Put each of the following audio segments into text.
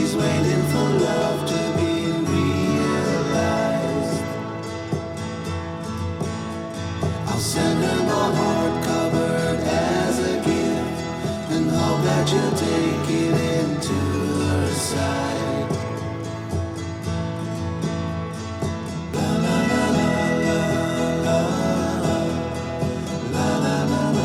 She's waiting for love to be realized. I'll send her my heart covered as a gift and hope that you'll take it into her side. La la la la la la la la la la la.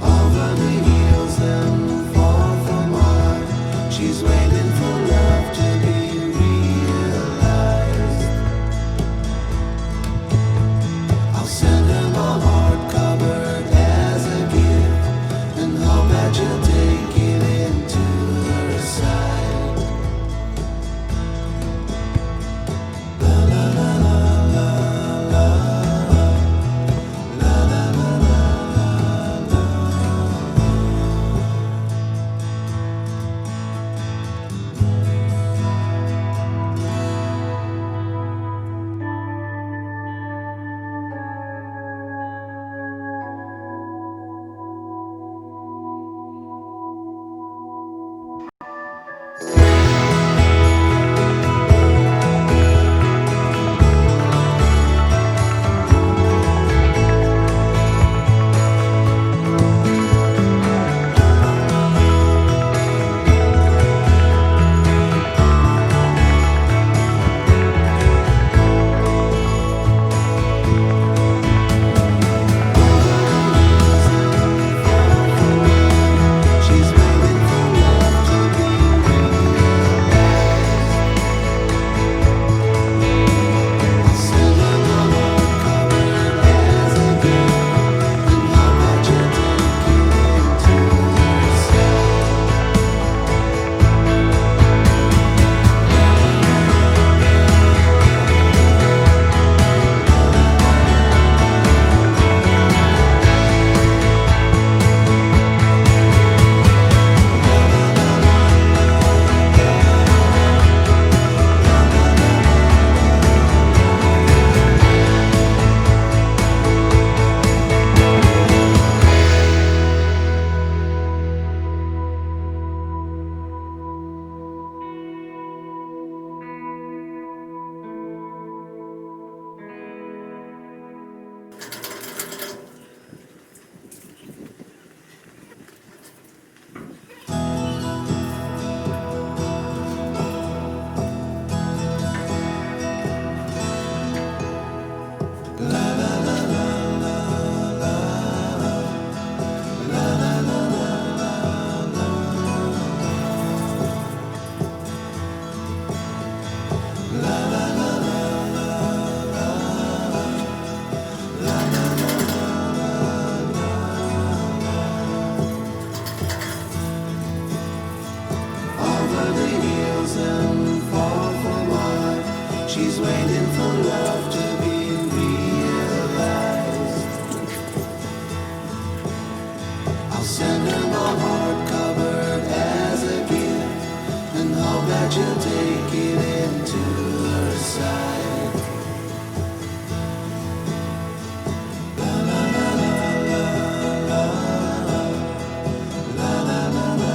Over the hills and far from home, she's waiting for love to be realized. I'll send her my heart covered as a gift and hope that you'll take it into her side. La la la la la la la la la la. She's waiting for love to be realized. I'll send her my heart covered as a gift and hope that you'll take it into her side. Over the hills and far from home, she's waiting for love to be realized. I'll send her my heart covered as a gift and hope that you'll take it into her side. La la la la la la la la la la la.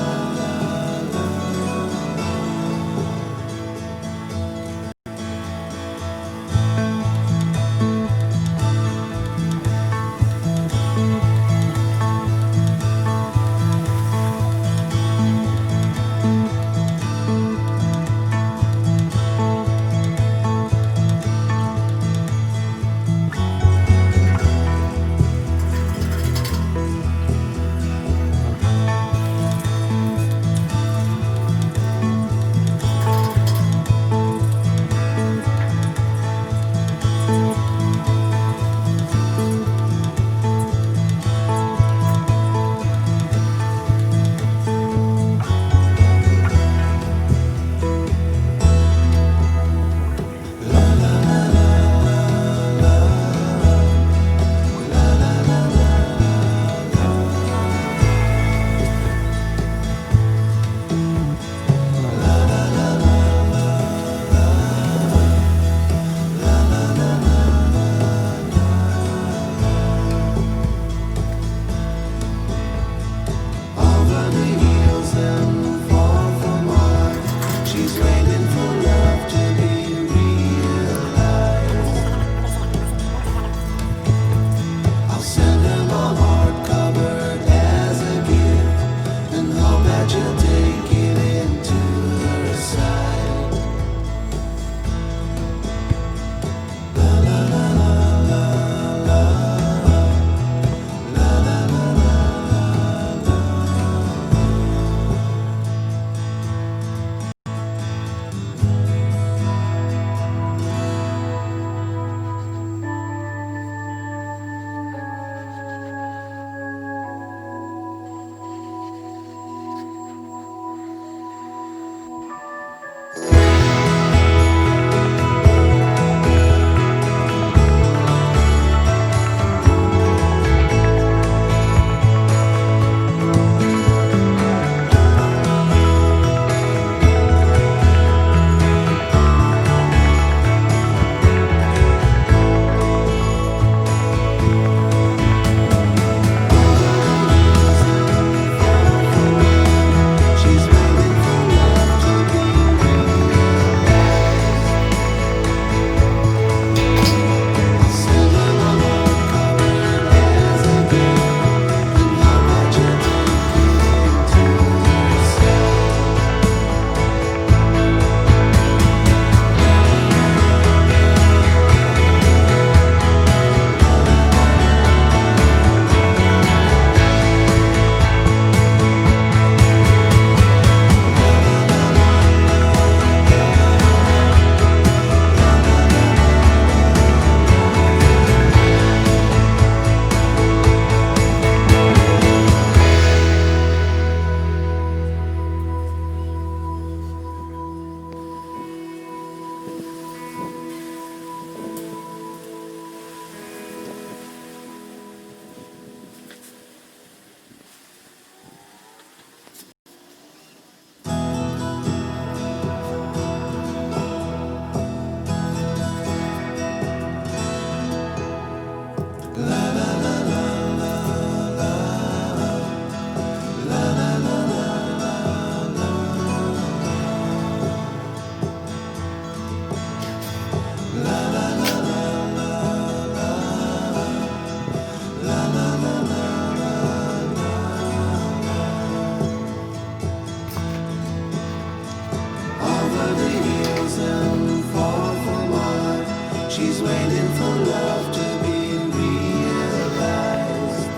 Over the hills and far from mine, she's waiting for love to be realized.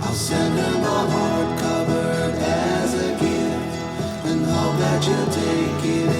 I'll send her my heart covered as a gift, and hope that you'll take it